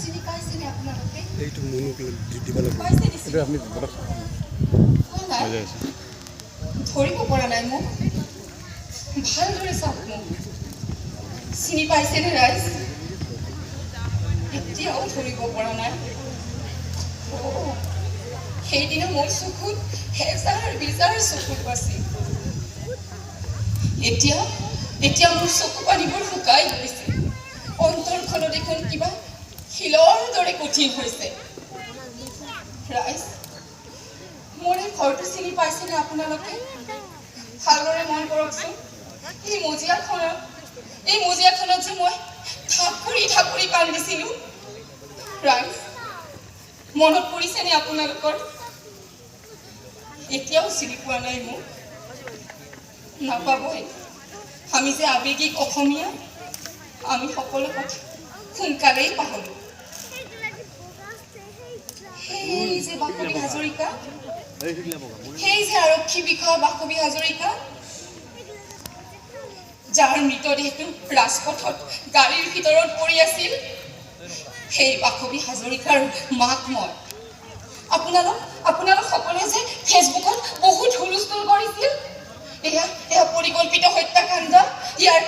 চিনি পাইছেনে আপোনালোকে? এইটো মনুক দিব লাগিব। পাইছে এইটো আপুনি ধৰিব পৰা নাই মোক। ভালদৰে চাওক মোক। চিনি পাইছেনে ৰাইজ? এতিয়াও ধৰিব পৰা নাই। সেইদিনা মোৰ চকুত হেজাৰ বিজাৰ চকুত আছিল। এতিয়া মোৰ চকু পানীবোৰ শুকাই গৈছে। অন্তৰখনো দেখোন কিবা শিলৰ দৰে কঠিন হৈছে। ৰাইজ, মোৰ এই ঘৰটো চিনি পাইছেনে আপোনালোকে? ভালদৰে মন কৰকচোন। এই মজিয়াখনত যে মই ঠাকুৰি কান্দিছিলো। ৰাইজ, মনত পৰিছেনে আপোনালোকৰ? এতিয়াও চিনি পোৱা নাই মোক? নাপাবই। আমি যে আৱেগিক অসমীয়া, আমি সকলো কথা সোনকালেই পাহৰো। সেই যে বাসৱী হাজৰিকা, সেই যে আৰক্ষী বিষয়া বাসৱী হাজৰিকা, যাৰ মৃতদেহটো ৰাজপথত গাড়ীৰ ভিতৰত পৰি আছিল, সেই বাসৱী হাজৰিকাৰ মাক মই। আপোনালোক সকলোৱে যে ফেচবুকত বহুত হুলস্থুল কৰিছিল। এয়া পৰিকল্পিত হত্যাকাণ্ড, ইয়াৰ